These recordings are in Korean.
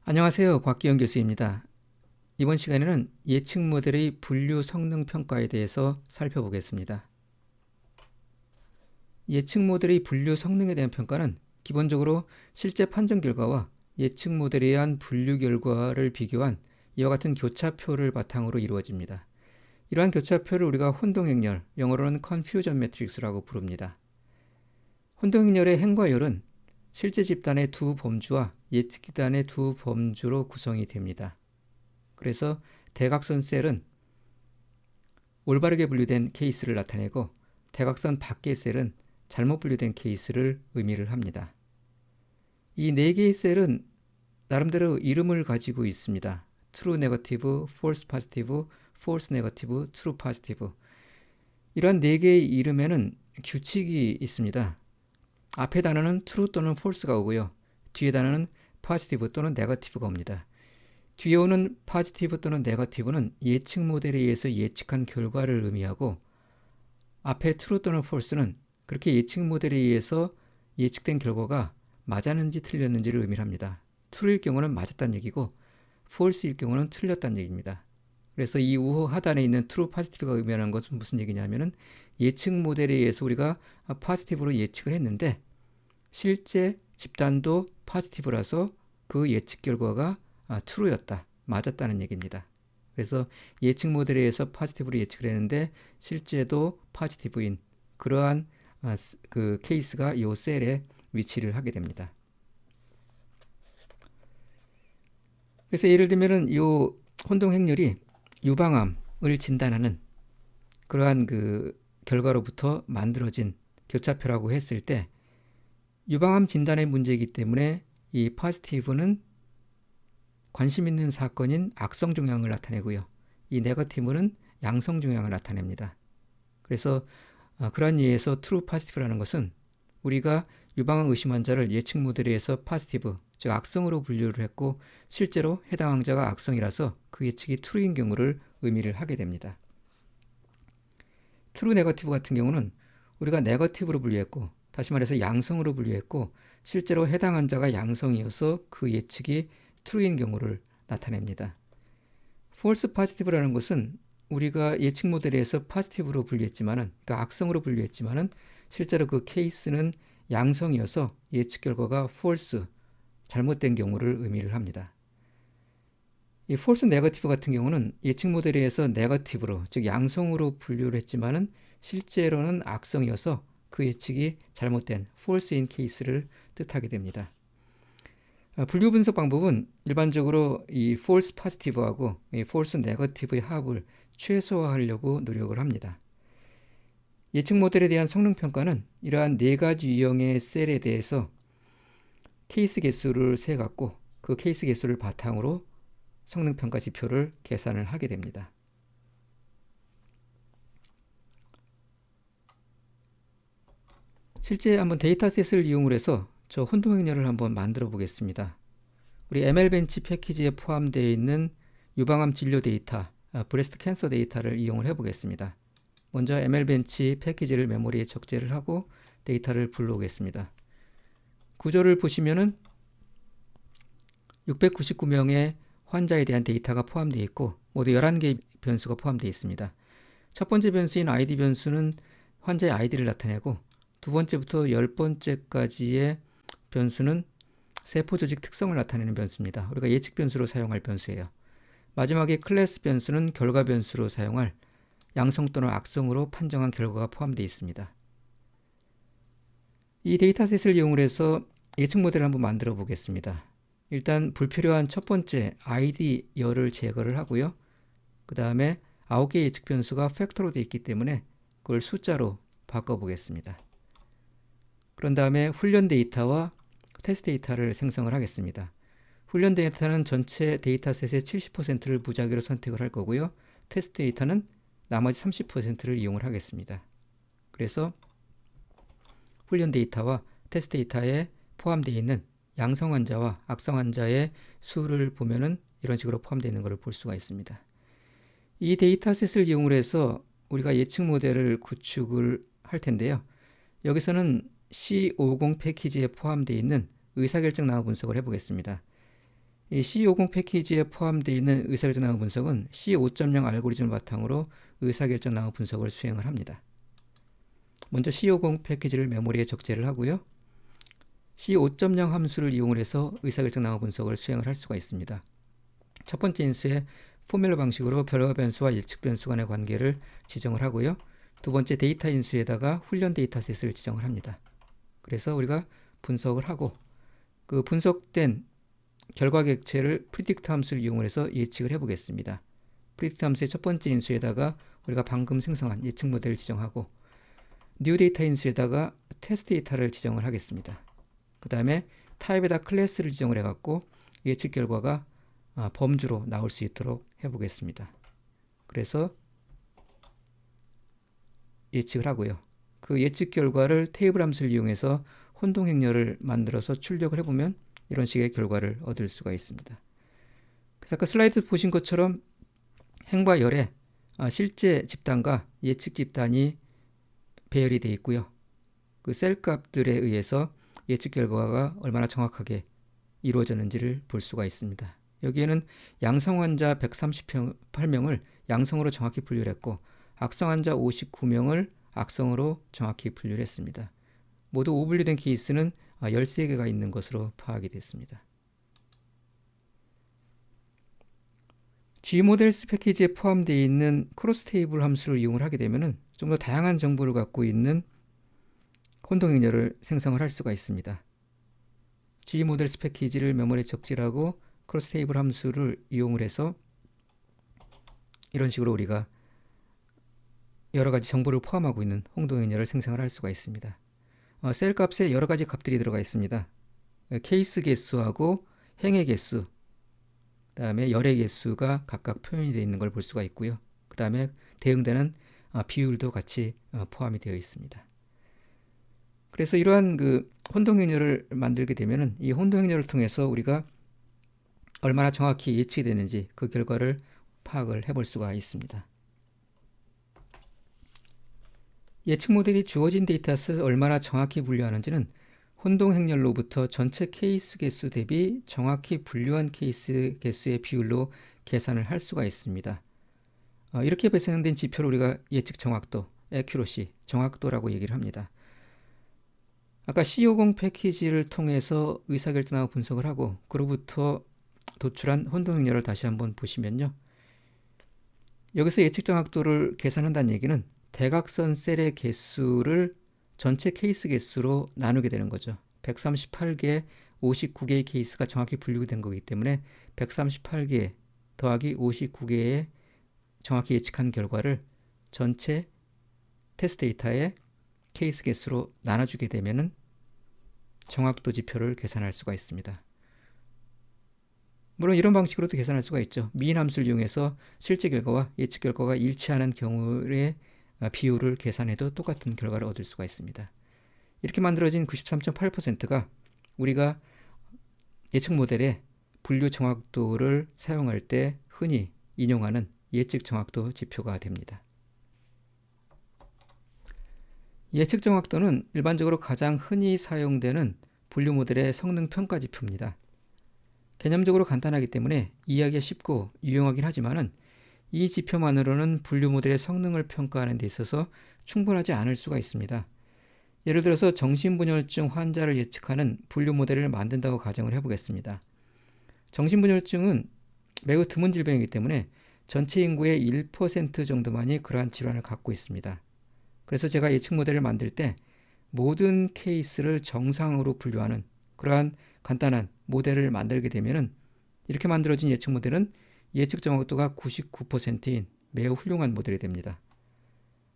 안녕하세요. 곽기영 교수입니다. 이번 시간에는 예측 모델의 분류 성능 평가에 대해서 살펴보겠습니다. 예측 모델의 분류 성능에 대한 평가는 기본적으로 실제 판정 결과와 예측 모델에 의한 분류 결과를 비교한 이와 같은 교차표를 바탕으로 이루어집니다. 이러한 교차표를 우리가 혼동행렬, 영어로는 confusion matrix라고 부릅니다. 혼동행렬의 행과 열은 실제 집단의 두 범주와 예측 집단의 두 범주로 구성이 됩니다. 그래서 대각선 셀은 올바르게 분류된 케이스를 나타내고 대각선 밖의 셀은 잘못 분류된 케이스를 의미를 합니다. 이 네 개의 셀은 나름대로 이름을 가지고 있습니다. true negative, false positive, false negative, true positive. 이러한 네 개의 이름에는 규칙이 있습니다. 앞에 단어는 true 또는 false가 오고요. 뒤에 단어는 positive 또는 negative가 옵니다. 뒤에 오는 positive 또는 negative는 예측 모델에 의해서 예측한 결과를 의미하고 앞에 true 또는 false는 그렇게 예측 모델에 의해서 예측된 결과가 맞았는지 틀렸는지를 의미합니다. true일 경우는 맞았다는 얘기고 false일 경우는 틀렸다는 얘기입니다. 그래서 이 우호 하단에 있는 true positive가 의미하는 것은 무슨 얘기냐면은 예측 모델에 의해서 우리가 positive로 예측을 했는데 실제 집단도 positive라서 그 예측 결과가 true였다, 맞았다는 얘기입니다. 그래서 예측 모델에 의해서 positive로 예측을 했는데 실제도 positive인 그러한 그 케이스가 이 셀에 위치를 하게 됩니다. 그래서 예를 들면은 이 혼동 행렬이 유방암을 진단하는 그러한 그 결과로부터 만들어진 교차표라고 했을 때 유방암 진단의 문제이기 때문에 이 positive는 관심 있는 사건인 악성 종양을 나타내고요. 이 네거티브는 양성 종양을 나타냅니다. 그래서 그러한 이유에서 true positive라는 것은 우리가 유방암 의심 환자를 예측 모델에 의해서 positive, 즉 악성으로 분류를 했고 실제로 해당 환자가 악성이라서 그 예측이 true인 경우를 의미를 하게 됩니다. true negative 같은 경우는 우리가 negative로 분류했고 다시 말해서 양성으로 분류했고 실제로 해당 환자가 양성이어서 그 예측이 true인 경우를 나타냅니다. false positive라는 것은 우리가 예측 모델에서 positive로 분류했지만은, 그러니까 악성으로 분류했지만은 실제로 그 케이스는 양성이어서 예측 결과가 false, 잘못된 경우를 의미를 합니다. 이 false negative 같은 경우는 예측 모델에 의해서 negative로, 즉 양성으로 분류를 했지만은 실제로는 악성이어서 그 예측이 잘못된 false인 케이스를 뜻하게 됩니다. 분류 분석 방법은 일반적으로 이 false positive하고 이 false negative의 합을 최소화하려고 노력을 합니다. 예측 모델에 대한 성능 평가는 이러한 네 가지 유형의 셀에 대해서 케이스 개수를 세갖고 그 케이스 개수를 바탕으로 성능 평가 지표를 계산을 하게 됩니다. 실제 한번 데이터셋을 이용을 해서 저 혼동행렬을 한번 만들어 보겠습니다. 우리 ML벤치 패키지에 포함되어 있는 유방암 진료 데이터, 브레스트 캔서 데이터를 이용을 해보겠습니다. 먼저 ML벤치 패키지를 메모리에 적재를 하고 데이터를 불러오겠습니다. 구조를 보시면은 699명의 환자에 대한 데이터가 포함되어 있고 모두 11개의 변수가 포함되어 있습니다. 첫 번째 변수인 ID 변수는 환자의 ID를 나타내고 두 번째부터 10번째까지의 변수는 세포 조직 특성을 나타내는 변수입니다. 우리가 예측 변수로 사용할 변수예요. 마지막에 클래스 변수는 결과 변수로 사용할 양성 또는 악성으로 판정한 결과가 포함되어 있습니다. 이 데이터셋을 이용해서 예측 모델을 한번 만들어 보겠습니다. 일단 불필요한 첫 번째 ID 열을 제거를 하고요. 그 다음에 9개의 예측 변수가 팩터로 되어 있기 때문에 그걸 숫자로 바꿔보겠습니다. 그런 다음에 훈련 데이터와 테스트 데이터를 생성을 하겠습니다. 훈련 데이터는 전체 데이터셋의 70%를 무작위로 선택을 할 거고요. 테스트 데이터는 나머지 30%를 이용을 하겠습니다. 그래서 훈련 데이터와 테스트 데이터에 포함되어 있는 양성 환자와 악성 환자의 수를 보면은 이런 식으로 포함되어 있는 것을 볼 수가 있습니다. 이 데이터셋을 이용을 해서 우리가 예측 모델을 구축을 할 텐데요. 여기서는 C50 패키지에 포함되어 있는 의사결정 나무 분석을 해보겠습니다. 이 C50 패키지에 포함되어 있는 의사결정 낭호 분석은 C5.0 알고리즘을 바탕으로 의사결정 낭호 분석을 수행을 합니다. 먼저 C50 패키지를 메모리에 적재를 하고요. C5.0 함수를 이용을 해서 의사결정 낭호 분석을 수행을 할 수가 있습니다. 첫 번째 인수에 포뮬러 방식으로 결과 변수와 예측 변수 간의 관계를 지정을 하고요. 두 번째 데이터 인수에다가 훈련 데이터셋을 지정을 합니다. 그래서 우리가 분석을 하고 그 분석된 결과 객체를 프리딕트 함수를 이용해서 예측을 해보겠습니다. 프리딕트 함수의 첫 번째 인수에다가 우리가 방금 생성한 예측 모델을 지정하고 뉴 데이터 인수에다가 테스트 데이터를 지정을 하겠습니다. 그 다음에 타입에다 클래스를 지정을 해갖고 예측 결과가 범주로 나올 수 있도록 해보겠습니다. 그래서 예측을 하고요. 그 예측 결과를 테이블 함수를 이용해서 혼동 행렬을 만들어서 출력을 해보면 이런 식의 결과를 얻을 수가 있습니다. 그래서 아까 슬라이드 보신 것처럼 행과 열에 실제 집단과 예측 집단이 배열이 되어 있고요. 그 셀 값들에 의해서 예측 결과가 얼마나 정확하게 이루어졌는지를 볼 수가 있습니다. 여기에는 양성 환자 138명을 양성으로 정확히 분류를 했고 악성 환자 59명을 악성으로 정확히 분류를 했습니다. 모두 오분류된 케이스는 13개가 있는 것으로 파악이 됐습니다. G모델스 패키지에 포함되어 있는 크로스 테이블 함수를 이용을 하게 되면 좀 더 다양한 정보를 갖고 있는 혼동 행렬을 생성을 할 수가 있습니다. G모델스 패키지를 메모리에 적재하고 크로스 테이블 함수를 이용을 해서 이런 식으로 우리가 여러 가지 정보를 포함하고 있는 혼동 행렬을 생성을 할 수가 있습니다. 셀 값에 여러 가지 값들이 들어가 있습니다. 케이스 개수하고 행의 개수, 그 다음에 열의 개수가 각각 표현이 되어 있는 걸 볼 수가 있고요. 그 다음에 대응되는 비율도 같이 포함이 되어 있습니다. 그래서 이러한 그 혼동 행렬을 만들게 되면은 이 혼동 행렬을 통해서 우리가 얼마나 정확히 예측이 되는지 그 결과를 파악을 해볼 수가 있습니다. 예측 모델이 주어진 데이터셋을 얼마나 정확히 분류하는지는 혼동 행렬로부터 전체 케이스 개수 대비 정확히 분류한 케이스 개수의 비율로 계산을 할 수가 있습니다. 이렇게 배상된 지표를 우리가 예측 정확도, accuracy, 정확도라고 얘기를 합니다. 아까 C50 패키지를 통해서 의사결정하고 분석을 하고 그로부터 도출한 혼동 행렬을 다시 한번 보시면요. 여기서 예측 정확도를 계산한다는 얘기는 대각선 셀의 개수를 전체 케이스 개수로 나누게 되는 거죠. 138개, 59개의 케이스가 정확히 분류된 거기 때문에 138개 더하기 59개의 정확히 예측한 결과를 전체 테스트 데이터의 케이스 개수로 나눠주게 되면은 정확도 지표를 계산할 수가 있습니다. 물론 이런 방식으로도 계산할 수가 있죠. 미인 함수를 이용해서 실제 결과와 예측 결과가 일치하는 경우의 비율을 계산해도 똑같은 결과를 얻을 수가 있습니다. 이렇게 만들어진 93.8%가 우리가 예측 모델의 분류 정확도를 사용할 때 흔히 인용하는 예측 정확도 지표가 됩니다. 예측 정확도는 일반적으로 가장 흔히 사용되는 분류 모델의 성능 평가 지표입니다. 개념적으로 간단하기 때문에 이해하기가 쉽고 유용하긴 하지만은 이 지표만으로는 분류 모델의 성능을 평가하는 데 있어서 충분하지 않을 수가 있습니다. 예를 들어서 정신분열증 환자를 예측하는 분류 모델을 만든다고 가정을 해보겠습니다. 정신분열증은 매우 드문 질병이기 때문에 전체 인구의 1% 정도만이 그러한 질환을 갖고 있습니다. 그래서 제가 예측 모델을 만들 때 모든 케이스를 정상으로 분류하는 그러한 간단한 모델을 만들게 되면은 이렇게 만들어진 예측 모델은 예측 정확도가 99%인 매우 훌륭한 모델이 됩니다.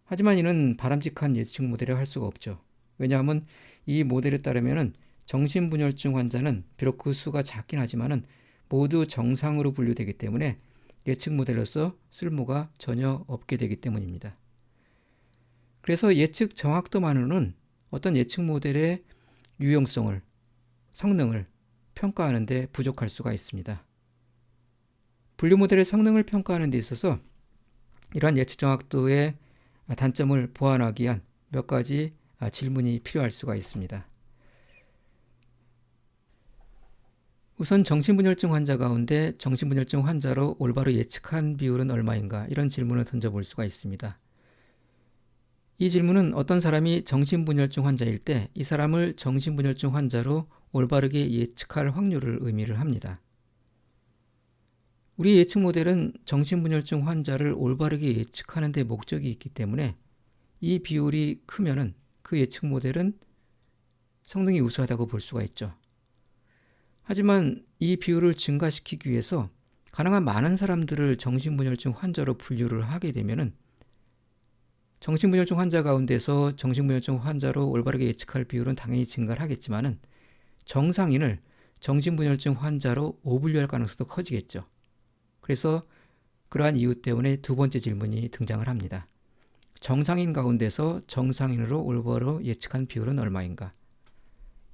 하지만 이는 바람직한 예측 모델이라 할 수가 없죠. 왜냐하면 이 모델에 따르면은 정신분열증 환자는 비록 그 수가 작긴 하지만은 모두 정상으로 분류되기 때문에 예측 모델로서 쓸모가 전혀 없게 되기 때문입니다. 그래서 예측 정확도만으로는 어떤 예측 모델의 유용성을, 성능을 평가하는 데 부족할 수가 있습니다. 분류 모델의 성능을 평가하는 데 있어서 이러한 예측 정확도의 단점을 보완하기 위한 몇 가지 질문이 필요할 수가 있습니다. 우선 정신분열증 환자 가운데 정신분열증 환자로 올바로 예측한 비율은 얼마인가? 이런 질문을 던져볼 수가 있습니다. 이 질문은 어떤 사람이 정신분열증 환자일 때 이 사람을 정신분열증 환자로 올바르게 예측할 확률을 의미를 합니다. 우리 예측 모델은 정신분열증 환자를 올바르게 예측하는 데 목적이 있기 때문에 이 비율이 크면은 그 예측 모델은 성능이 우수하다고 볼 수가 있죠. 하지만 이 비율을 증가시키기 위해서 가능한 많은 사람들을 정신분열증 환자로 분류를 하게 되면은 정신분열증 환자 가운데서 정신분열증 환자로 올바르게 예측할 비율은 당연히 증가를 하겠지만은 정상인을 정신분열증 환자로 오분류할 가능성도 커지겠죠. 그래서 그러한 이유 때문에 두 번째 질문이 등장을 합니다. 정상인 가운데서 정상인으로 올바로 예측한 비율은 얼마인가?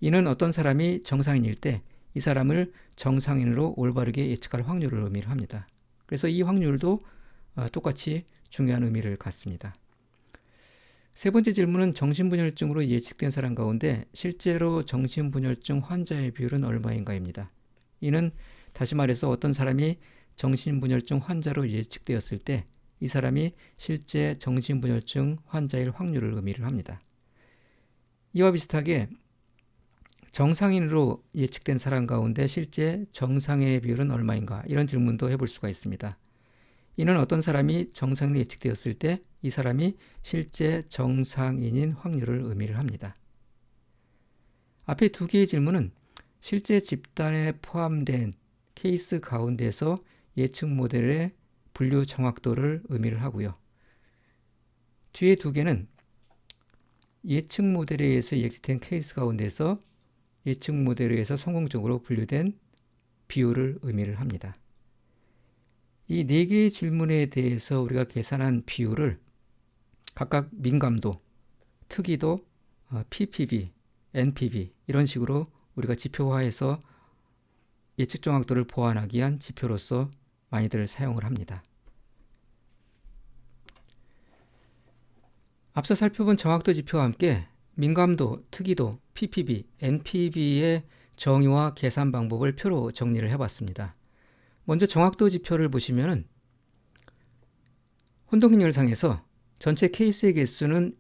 이는 어떤 사람이 정상인일 때 이 사람을 정상인으로 올바르게 예측할 확률을 의미를 합니다. 그래서 이 확률도 똑같이 중요한 의미를 갖습니다. 세 번째 질문은 정신분열증으로 예측된 사람 가운데 실제로 정신분열증 환자의 비율은 얼마인가입니다. 이는 다시 말해서 어떤 사람이 정신분열증 환자로 예측되었을 때 이 사람이 실제 정신분열증 환자일 확률을 의미를 합니다. 이와 비슷하게 정상인으로 예측된 사람 가운데 실제 정상인의 비율은 얼마인가? 이런 질문도 해볼 수가 있습니다. 이는 어떤 사람이 정상인으로 예측되었을 때 이 사람이 실제 정상인인 확률을 의미를 합니다. 앞에 두 개의 질문은 실제 집단에 포함된 케이스 가운데서 예측 모델의 분류 정확도를 의미를 하고요. 뒤에 두 개는 예측 모델에 의해서 예측된 케이스 가운데서 예측 모델에 의해서 성공적으로 분류된 비율을 의미를 합니다. 이 네 개의 질문에 대해서 우리가 계산한 비율을 각각 민감도, 특이도, PPV, NPV 이런 식으로 우리가 지표화해서 예측 정확도를 보완하기 위한 지표로서 많이들 사용을 합니다. 앞서 살펴본 정확도 지표와 함께 민감도, 특이도, PPV, NPV의 정의와 계산 방법을 표로 정리를 해봤습니다. 먼저 정확도 지표를 보시면 혼동행렬상에서 전체 케이스의 개수는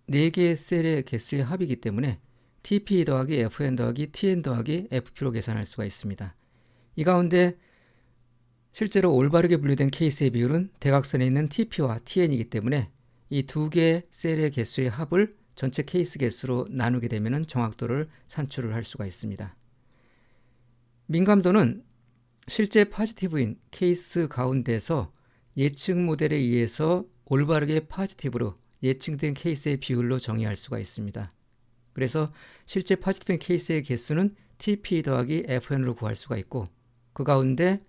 4개의 셀의 개수의 합이기 때문에 TP 더하기 FN 더하기 TN 더하기 FP로 계산할 수가 있습니다. 이 가운데 실제로 올바르게 분류된 케이스의 비율은 대각선에 있는 TP와 TN이기 때문에 이 두 개의 셀의 개수의 합을 전체 케이스 개수로 나누게 되면 정확도를 산출을 할 수가 있습니다. 민감도는 실제 포지티브인 케이스 가운데서 예측 모델에 의해서 올바르게 포지티브로 예측된 케이스의 비율로 정의할 수가 있습니다. 그래서 실제 포지티브인 케이스의 개수는 TP 더하기 FN으로 구할 수가 있고 그 가운데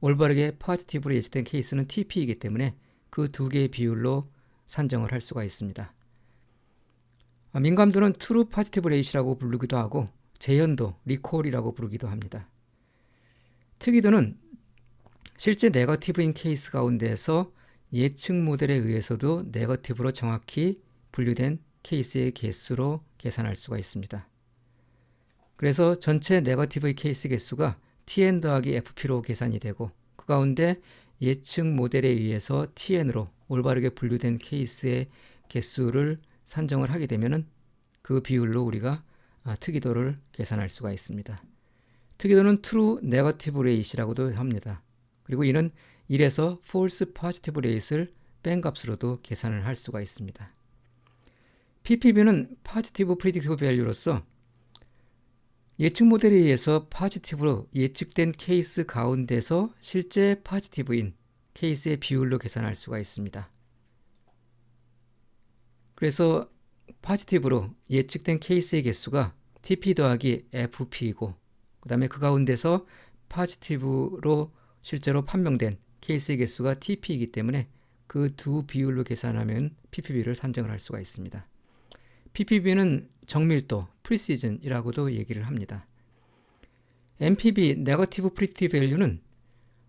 올바르게 포지티브로 예측된 케이스는 TP이기 때문에 그 두 개의 비율로 산정을 할 수가 있습니다. 민감도는 True Positive Rate라고 부르기도 하고 재현도, 리콜이라고 부르기도 합니다. 특이도는 실제 네거티브인 케이스 가운데서 예측 모델에 의해서도 네거티브로 정확히 분류된 케이스의 개수로 계산할 수가 있습니다. 그래서 전체 네거티브의 케이스 개수가 TN 더하기 FP로 계산이 되고 그 가운데 예측 모델에 의해서 TN으로 올바르게 분류된 케이스의 개수를 산정을 하게 되면 그 비율로 우리가 특이도를 계산할 수가 있습니다. 특이도는 True Negative Rate이라고도 합니다. 그리고 이는 1에서 False Positive Rate를 뺀 값으로도 계산을 할 수가 있습니다. PPV는 Positive Predictive Value로서 예측 모델에 의해서 포지티브로 예측된 케이스 가운데서 실제 포지티브인 케이스의 비율로 계산할 수가 있습니다. 그래서 포지티브로 예측된 케이스의 개수가 TP 더하기 FP이고 그 다음에 그 가운데서 포지티브로 실제로 판명된 케이스의 개수가 TP이기 때문에 그 두 비율로 계산하면 PPV를 산정을 할 수가 있습니다. PPV는 정밀도, 프리시즌이라고도 얘기를 합니다. NPV, 네거티브 프리디ክ티브 밸류는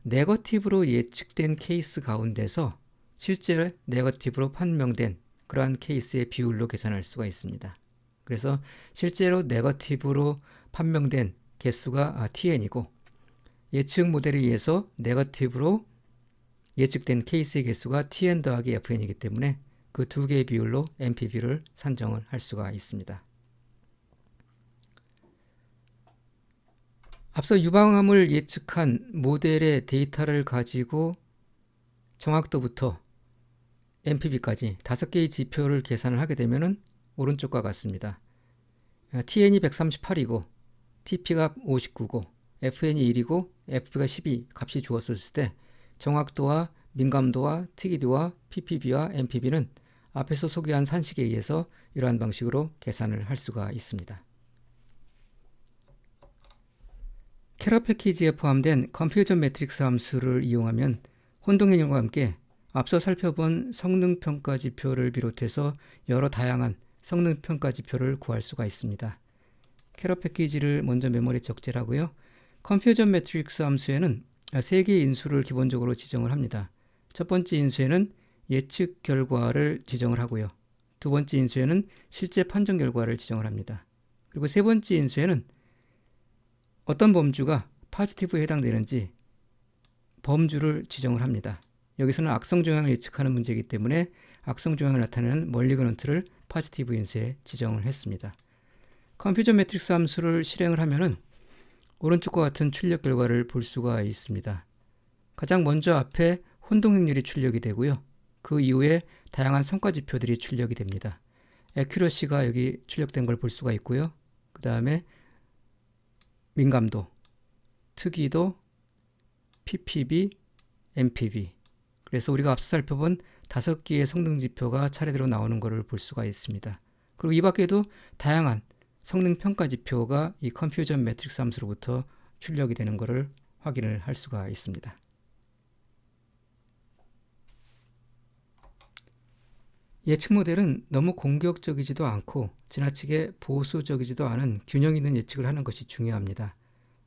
네거티브로 예측된 케이스 가운데서 실제 네거티브로 판명된 그러한 케이스의 비율로 계산할 수가 있습니다. 그래서 실제로 네거티브로 판명된 개수가 TN이고 예측 모델에 의해서 네거티브로 예측된 케이스의 개수가 tn 더하기 fn이기 때문에 그 두 개의 비율로 NPV를 산정을 할 수가 있습니다. 앞서 유방암을 예측한 모델의 데이터를 가지고 정확도부터 NPV까지 5개의 지표를 계산을 하게 되면 오른쪽과 같습니다. TN이 138이고 TP가 59고 FN이 1이고 FP가 12 값이 주어졌을 때 정확도와 민감도와 특이도와 PPV와 NPV는 앞에서 소개한 산식에 의해서 이러한 방식으로 계산을 할 수가 있습니다. 캐러 패키지에 포함된 컴퓨전 매트릭스 함수를 이용하면 혼동행렬과 함께 앞서 살펴본 성능평가 지표를 비롯해서 여러 다양한 성능평가 지표를 구할 수가 있습니다. 캐러 패키지를 먼저 메모리에 적재하고요. 컴퓨전 매트릭스 함수에는 3개의 인수를 기본적으로 지정을 합니다. 첫 번째 인수에는 예측 결과를 지정을 하고요. 두 번째 인수에는 실제 판정 결과를 지정을 합니다. 그리고 세 번째 인수에는 어떤 범주가 파지티브에 해당되는지 범주를 지정을 합니다. 여기서는 악성 종양을 예측하는 문제이기 때문에 악성 종양을 나타내는 멀리그넌트를 파지티브 인수에 지정을 했습니다. 컴퓨전 매트릭스 함수를 실행을 하면은 오른쪽과 같은 출력 결과를 볼 수가 있습니다. 가장 먼저 앞에 혼동행렬이 출력이 되고요. 그 이후에 다양한 성과지표들이 출력이 됩니다. 애큐러시가 여기 출력된 걸 볼 수가 있고요. 그 다음에 민감도, 특이도, PPV, NPV. 그래서 우리가 앞서 살펴본 5개의 성능지표가 차례대로 나오는 것을 볼 수가 있습니다. 그리고 이 밖에도 다양한 성능평가 지표가 이 컴퓨전 매트릭스 함수로부터 출력이 되는 것을 확인을 할 수가 있습니다. 예측 모델은 너무 공격적이지도 않고 지나치게 보수적이지도 않은 균형 있는 예측을 하는 것이 중요합니다.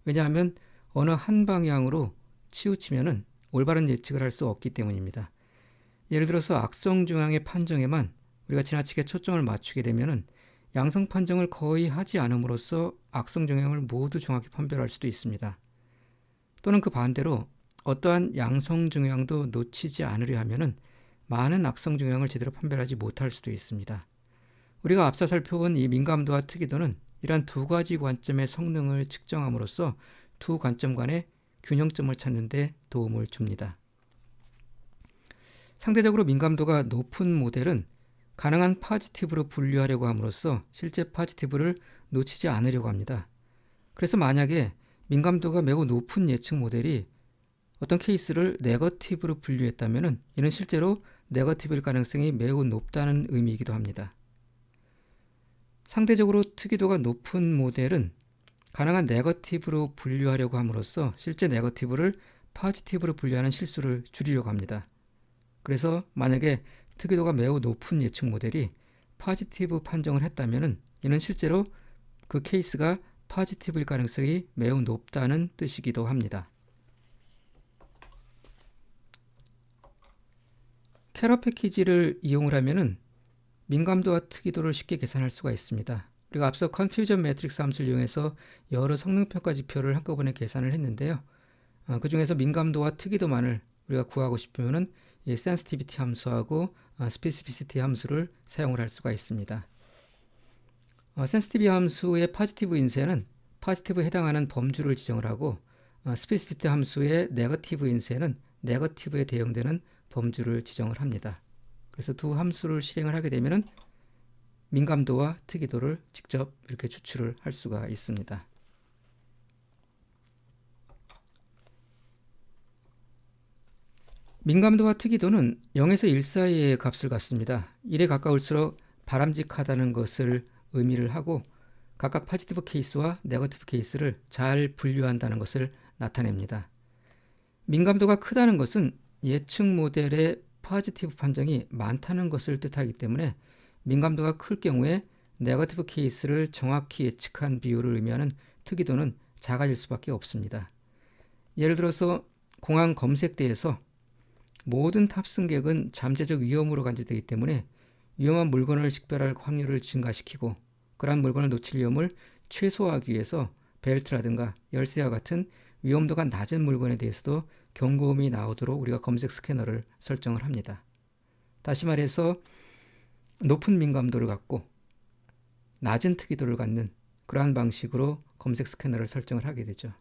왜냐하면 어느 한 방향으로 치우치면은 올바른 예측을 할 수 없기 때문입니다. 예를 들어서 악성 종양의 판정에만 우리가 지나치게 초점을 맞추게 되면은 양성 판정을 거의 하지 않음으로써 악성 종양을 모두 정확히 판별할 수도 있습니다. 또는 그 반대로 어떠한 양성 종양도 놓치지 않으려 하면은 많은 악성 종양을 제대로 판별하지 못할 수도 있습니다. 우리가 앞서 살펴본 이 민감도와 특이도는 이러한 두 가지 관점의 성능을 측정함으로써 두 관점 간의 균형점을 찾는 데 도움을 줍니다. 상대적으로 민감도가 높은 모델은 가능한 파지티브로 분류하려고 함으로써 실제 파지티브를 놓치지 않으려고 합니다. 그래서 만약에 민감도가 매우 높은 예측 모델이 어떤 케이스를 네거티브로 분류했다면 이는 실제로 네거티브일 가능성이 매우 높다는 의미이기도 합니다. 상대적으로 특이도가 높은 모델은 가능한 네거티브로 분류하려고 함으로써 실제 네거티브를 파지티브로 분류하는 실수를 줄이려고 합니다. 그래서 만약에 특이도가 매우 높은 예측 모델이 파지티브 판정을 했다면 이는 실제로 그 케이스가 파지티브일 가능성이 매우 높다는 뜻이기도 합니다. 캐러 패키지를 이용을 하면 민감도와 특이도를 쉽게 계산할 수가 있습니다. 우리가 앞서 컨퓨전 매트릭스 함수를 이용해서 여러 성능평가 지표를 한꺼번에 계산을 했는데요. 그 중에서 민감도와 특이도만을 우리가 구하고 싶으면 이 센시티비티 함수하고 스페시피시티 함수를 사용을 할 수가 있습니다. 센시티비티 함수의 파지티브 인수에는 파지티브에 해당하는 범주를 지정을 하고 스페시피시티 함수의 네거티브 인수에는 네거티브에 대응되는 범주를 지정을 합니다. 그래서 두 함수를 실행을 하게 되면 민감도와 특이도를 직접 이렇게 추출을 할 수가 있습니다. 민감도와 특이도는 0에서 1 사이의 값을 갖습니다. 1에 가까울수록 바람직하다는 것을 의미를 하고 각각 파지티브 케이스와 네거티브 케이스를 잘 분류한다는 것을 나타냅니다. 민감도가 크다는 것은 예측 모델의 파지티브 판정이 많다는 것을 뜻하기 때문에 민감도가 클 경우에 네거티브 케이스를 정확히 예측한 비율을 의미하는 특이도는 작아질 수밖에 없습니다. 예를 들어서 공항 검색대에서 모든 탑승객은 잠재적 위험으로 간주되기 때문에 위험한 물건을 식별할 확률을 증가시키고 그러한 물건을 놓칠 위험을 최소화하기 위해서 벨트라든가 열쇠와 같은 위험도가 낮은 물건에 대해서도 경고음이 나오도록 우리가 검색 스캐너를 설정을 합니다. 다시 말해서 높은 민감도를 갖고 낮은 특이도를 갖는 그러한 방식으로 검색 스캐너를 설정을 하게 되죠.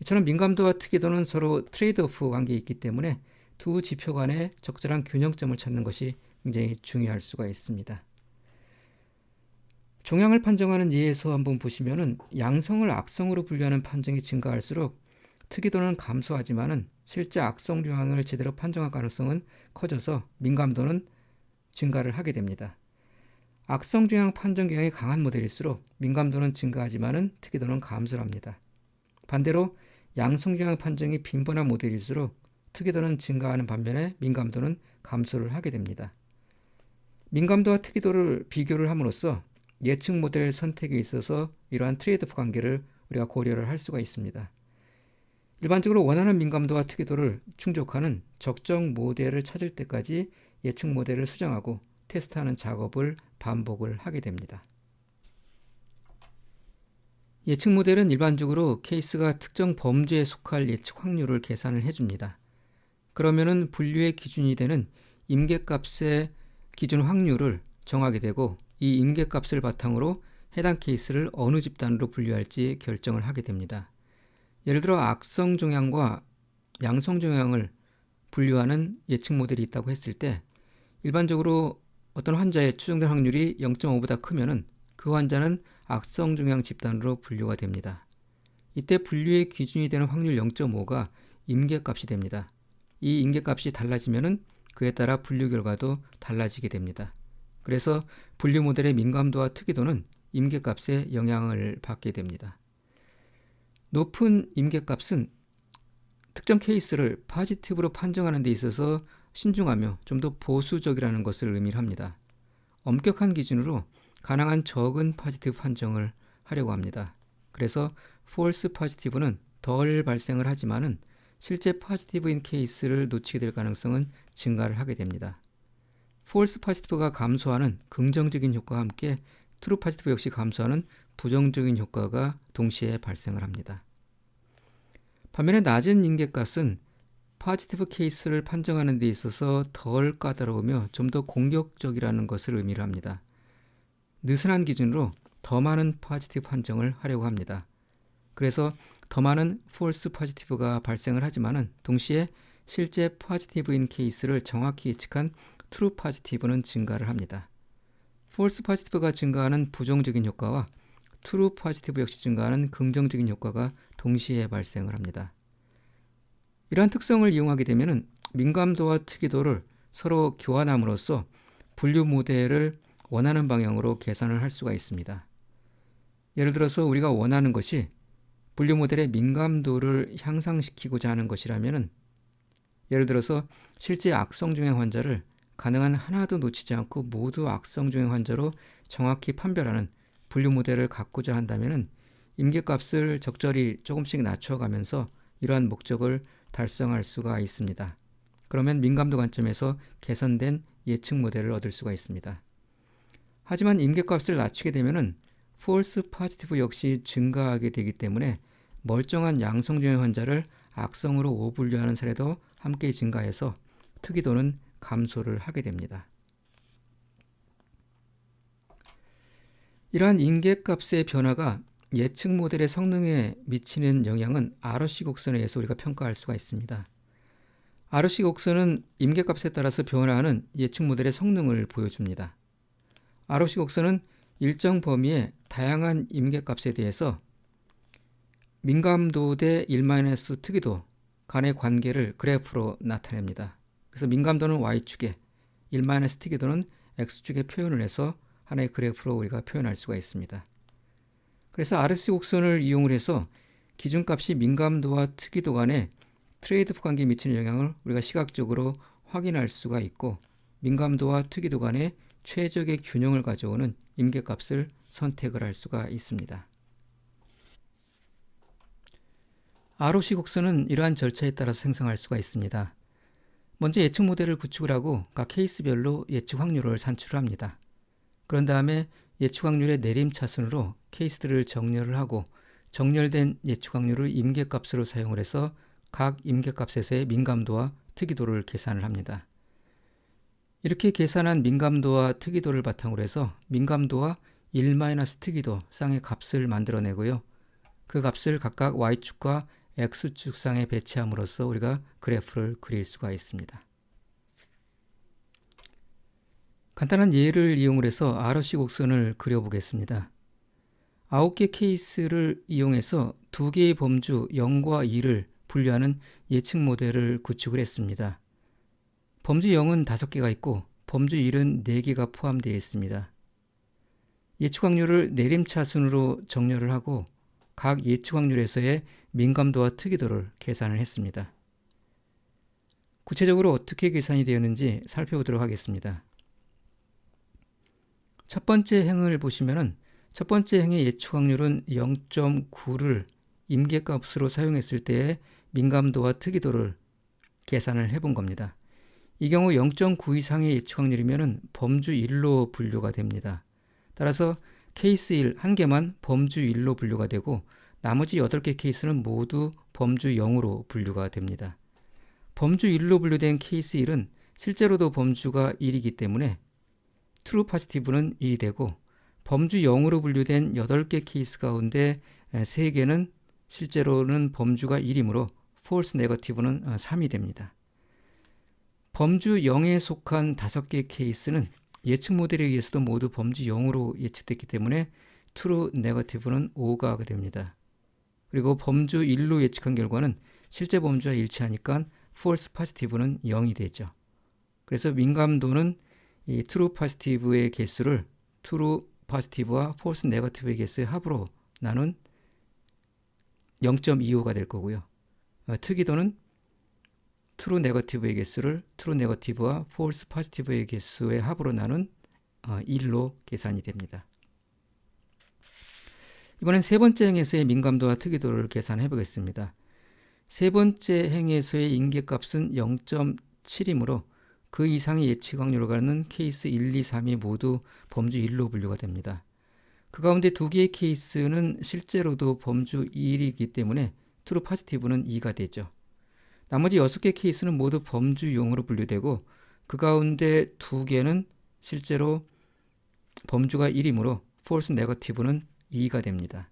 이처럼 민감도와 특이도는 서로 트레이드오프 관계에 있기 때문에 두 지표 간의 적절한 균형점을 찾는 것이 굉장히 중요할 수가 있습니다. 종양을 판정하는 예에서 한번 보시면은 양성을 악성으로 분류하는 판정이 증가할수록 특이도는 감소하지만은 실제 악성 종양을 제대로 판정할 가능성은 커져서 민감도는 증가를 하게 됩니다. 악성 종양 판정 경향이 강한 모델일수록 민감도는 증가하지만은 특이도는 감소를 합니다. 반대로 양성 종양 판정이 빈번한 모델일수록 특이도는 증가하는 반면에 민감도는 감소를 하게 됩니다. 민감도와 특이도를 비교를 함으로써 예측 모델 선택에 있어서 이러한 트레이드오프 관계를 우리가 고려를 할 수가 있습니다. 일반적으로 원하는 민감도와 특이도를 충족하는 적정 모델을 찾을 때까지 예측 모델을 수정하고 테스트하는 작업을 반복을 하게 됩니다. 예측 모델은 일반적으로 케이스가 특정 범죄에 속할 예측 확률을 계산을 해줍니다. 그러면은 분류의 기준이 되는 임계값의 기준 확률을 정하게 되고 이 임계값을 바탕으로 해당 케이스를 어느 집단으로 분류할지 결정을 하게 됩니다. 예를 들어 악성 종양과 양성 종양을 분류하는 예측 모델이 있다고 했을 때 일반적으로 어떤 환자의 추정된 확률이 0.5보다 크면은 그 환자는 악성 종양 집단으로 분류가 됩니다. 이때 분류의 기준이 되는 확률 0.5가 임계값이 됩니다. 이 임계값이 달라지면은 그에 따라 분류 결과도 달라지게 됩니다. 그래서 분류 모델의 민감도와 특이도는 임계값에 영향을 받게 됩니다. 높은 임계값은 특정 케이스를 포지티브로 판정하는 데 있어서 신중하며 좀 더 보수적이라는 것을 의미합니다. 엄격한 기준으로 가능한 적은 포지티브 판정을 하려고 합니다. 그래서 false positive는 덜 발생을 하지만은 실제 포지티브인 케이스를 놓치게 될 가능성은 증가를 하게 됩니다. false positive가 감소하는 긍정적인 효과와 함께 true positive 역시 감소하는 부정적인 효과가 동시에 발생을 합니다. 반면에 낮은 임계값은 포지티브 케이스를 판정하는 데 있어서 덜 까다로우며 좀 더 공격적이라는 것을 의미합니다. 느슨한 기준으로 더 많은 포지티브 판정을 하려고 합니다. 그래서 더 많은 false positive가 발생을 하지만은 동시에 실제 포지티브인 케이스를 정확히 예측한 true positive는 증가를 합니다. false positive가 증가하는 부정적인 효과와 true positive 역시 증가하는 긍정적인 효과가 동시에 발생을 합니다. 이러한 특성을 이용하게 되면 민감도와 특이도를 서로 교환함으로써 분류 모델을 원하는 방향으로 계산을 할 수가 있습니다. 예를 들어서 우리가 원하는 것이 분류 모델의 민감도를 향상시키고자 하는 것이라면 예를 들어서 실제 악성 종양 환자를 가능한 하나도 놓치지 않고 모두 악성 종양 환자로 정확히 판별하는 분류 모델을 갖고자 한다면 임계값을 적절히 조금씩 낮춰가면서 이러한 목적을 달성할 수가 있습니다. 그러면 민감도 관점에서 개선된 예측 모델을 얻을 수가 있습니다. 하지만 임계값을 낮추게 되면 false positive 역시 증가하게 되기 때문에 멀쩡한 양성 종양 환자를 악성으로 오분류하는 사례도 함께 증가해서 특이도는 감소를 하게 됩니다. 이러한 임계값의 변화가 예측 모델의 성능에 미치는 영향은 ROC 곡선에 의해서 우리가 평가할 수가 있습니다. ROC 곡선은 임계값에 따라서 변화하는 예측 모델의 성능을 보여줍니다. ROC 곡선은 일정 범위의 다양한 임계값에 대해서 민감도 대 1- 특이도 간의 관계를 그래프로 나타냅니다. 그래서 민감도는 Y축에 1- 특이도는 X축에 표현을 해서 하나의 그래프로 우리가 표현할 수가 있습니다. 그래서 ROC 곡선을 이용을 해서 기준값이 민감도와 특이도 간의 트레이드오프 관계에 미치는 영향을 우리가 시각적으로 확인할 수가 있고 민감도와 특이도 간의 최적의 균형을 가져오는 임계값을 선택을 할 수가 있습니다. ROC 곡선은 이러한 절차에 따라서 생성할 수가 있습니다. 먼저 예측 모델을 구축을 하고 각 케이스별로 예측 확률을 산출을 합니다. 그런 다음에 예측 확률의 내림차순으로 케이스들을 정렬을 하고 정렬된 예측 확률을 임계값으로 사용을 해서 각 임계값에서의 민감도와 특이도를 계산을 합니다. 이렇게 계산한 민감도와 특이도를 바탕으로 해서 민감도와 1-특이도 쌍의 값을 만들어내고요. 그 값을 각각 y축과 x축상에 배치함으로써 우리가 그래프를 그릴 수가 있습니다. 간단한 예를 이용을 해서 ROC 곡선을 그려보겠습니다. 9개 케이스를 이용해서 2개의 범주 0과 2를 분류하는 예측 모델을 구축을 했습니다. 범주 0은 5개가 있고 범주 1은 4개가 포함되어 있습니다. 예측 확률을 내림차순으로 정렬을 하고 각 예측 확률에서의 민감도와 특이도를 계산을 했습니다. 구체적으로 어떻게 계산이 되었는지 살펴보도록 하겠습니다. 첫 번째 행을 보시면은 첫 번째 행의 예측 확률은 0.9를 임계값으로 사용했을 때의 민감도와 특이도를 계산을 해본 겁니다. 이 경우 0.9 이상의 예측 확률이면 범주 1로 분류가 됩니다. 따라서 케이스 1, 한 개만 범주 1로 분류가 되고 나머지 8개 케이스는 모두 범주 0으로 분류가 됩니다. 범주 1로 분류된 케이스 1은 실제로도 범주가 1이기 때문에 트루 포지티브는 1이 되고 범주 0으로 분류된 8개 케이스 가운데 3개는 실제로는 범주가 1이므로 false negative는 3이 됩니다. 범주 0에 속한 5개 케이스는 예측 모델에 의해서도 모두 범주 0으로 예측됐기 때문에 true negative는 5가 됩니다. 그리고 범주 1로 예측한 결과는 실제 범주와 일치하니까 false positive는 0이 되죠. 그래서 민감도는 이 true positive의 개수를 true positive와 false negative의 개수의 합으로 나눈 0.25가 될 거고요. 특이도는 true negative의 개수를 true negative와 false positive의 개수의 합으로 나눈 1로 계산이 됩니다. 이번엔 세 번째 행에서의 민감도와 특이도를 계산해 보겠습니다. 세 번째 행에서의 임계값은 0.7이므로 그 이상의 예측 확률을 갖는 케이스 1, 2, 3이 모두 범주 1로 분류가 됩니다. 그 가운데 2개의 케이스는 실제로도 범주 1이기 때문에 true positive는 2가 되죠. 나머지 6개 케이스는 모두 범주 0으로 분류되고 그 가운데 2개는 실제로 범주가 1이므로 false negative는 2가 됩니다.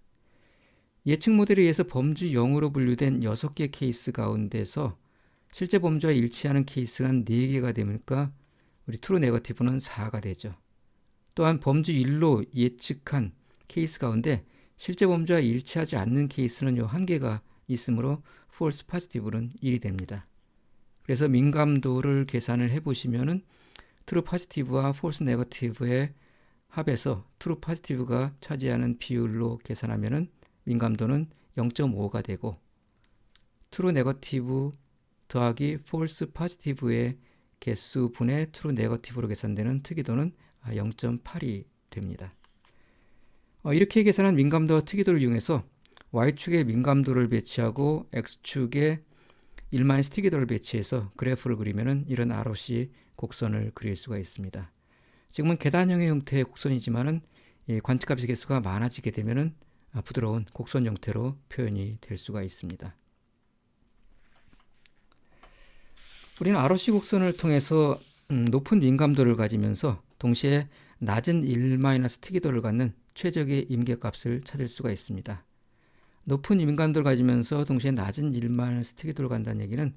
예측 모델에 의해서 범주 0으로 분류된 6개 케이스 가운데서 실제 범주와 일치하는 케이스가 4개가 되니까 우리 true negative는 4가 되죠. 또한 범주 1로 예측한 케이스 가운데 실제 범주와 일치하지 않는 케이스는 요 1개가 있으므로 false positive는 1이 됩니다. 그래서 민감도를 계산을 해보시면은 true positive와 false negative의 합에서 true positive가 차지하는 비율로 계산하면은 민감도는 0.5가 되고 true negative 더하기 false positive의 개수분의 true negative로 계산되는 특이도는 0.8이 됩니다. 이렇게 계산한 민감도와 특이도를 이용해서 y축에 민감도를 배치하고 x축에 1- 특이도를 배치해서 그래프를 그리면 이런 ROC 곡선을 그릴 수가 있습니다. 지금은 계단형의 형태의 곡선이지만은 관측값의 개수가 많아지게 되면은 부드러운 곡선 형태로 표현이 될 수가 있습니다. 우리는 ROC 곡선을 통해서 높은 민감도를 가지면서 동시에 낮은 1- 특이도를 갖는 최적의 임계값을 찾을 수가 있습니다. 높은 민감도를 가지면서 동시에 낮은 1- 특이도를 간다는 얘기는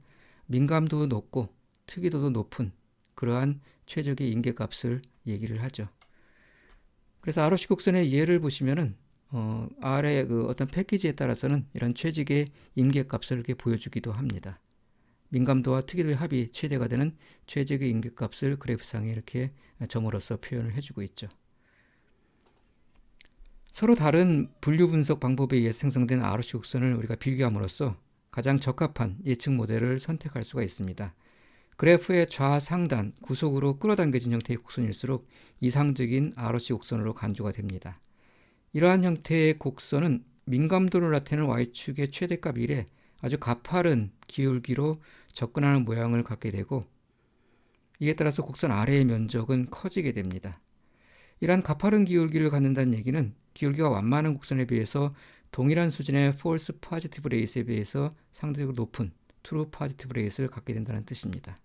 민감도도 높고 특이도도 높은 그러한 최적의 임계값을 얘기를 하죠. 그래서 ROC 곡선의 예를 보시면은 아래 그 어떤 패키지에 따라서는 이런 최적의 임계값을 이렇게 보여주기도 합니다. 민감도와 특이도의 합이 최대가 되는 최적의 임계값을 그래프상에 이렇게 점으로써 표현을 해주고 있죠. 서로 다른 분류 분석 방법에 의해 생성된 ROC 곡선을 우리가 비교함으로써 가장 적합한 예측 모델을 선택할 수가 있습니다. 그래프의 좌상단 구속으로 끌어당겨진 형태의 곡선일수록 이상적인 ROC 곡선으로 간주가 됩니다. 이러한 형태의 곡선은 민감도를 나타내는 y축의 최대값 1에 아주 가파른 기울기로 접근하는 모양을 갖게 되고 이에 따라서 곡선 아래의 면적은 커지게 됩니다. 이러한 가파른 기울기를 갖는다는 얘기는 기울기가 완만한 곡선에 비해서 동일한 수준의 false positive rate에 비해서 상대적으로 높은 true positive rate를 갖게 된다는 뜻입니다.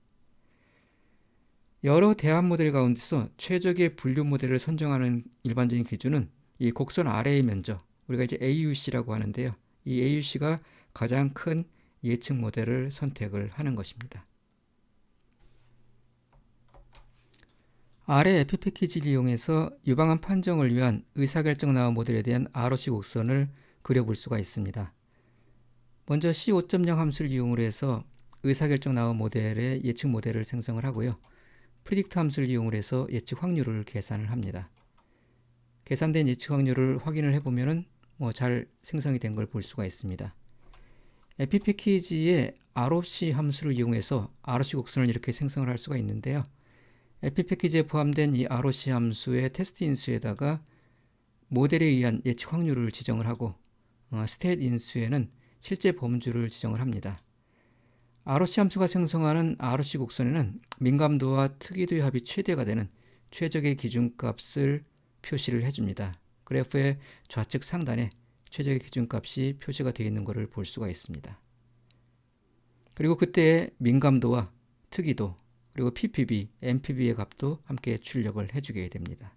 여러 대안 모델 가운데서 최적의 분류 모델을 선정하는 일반적인 기준은 이 곡선 아래의 면적, 우리가 이제 AUC라고 하는데요. 이 AUC가 가장 큰 예측 모델을 선택을 하는 것입니다. 아래 에피 패키지를 이용해서 유방암 판정을 위한 의사결정 나우 모델에 대한 ROC 곡선을 그려볼 수가 있습니다. 먼저 C5.0 함수를 이용으로 해서 의사결정 나우 모델의 예측 모델을 생성을 하고요. 프리딕트 함수를 이용으로 해서 예측 확률을 계산을 합니다. 계산된 예측 확률을 확인을 해보면 잘 생성이 된 걸 볼 수가 있습니다. 에피 패키지의 ROC 함수를 이용해서 ROC 곡선을 이렇게 생성을 할 수가 있는데요. 에피 패키지에 포함된 이 ROC 함수의 테스트 인수에다가 모델에 의한 예측 확률을 지정을 하고 스탯 인수에는 실제 범주를 지정을 합니다. ROC 함수가 생성하는 ROC 곡선에는 민감도와 특이도의 합이 최대가 되는 최적의 기준값을 표시를 해줍니다. 그래프의 좌측 상단에 최적의 기준값이 표시가 되어 있는 것을 볼 수가 있습니다. 그리고 그때의 민감도와 특이도, 그리고 ppb, mpb의 값도 함께 출력을 해주게 됩니다.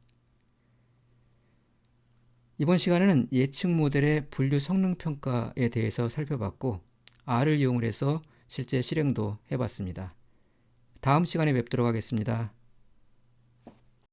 이번 시간에는 예측 모델의 분류 성능 평가에 대해서 살펴봤고 R을 이용을 해서 실제 실행도 해봤습니다. 다음 시간에 뵙도록 하겠습니다.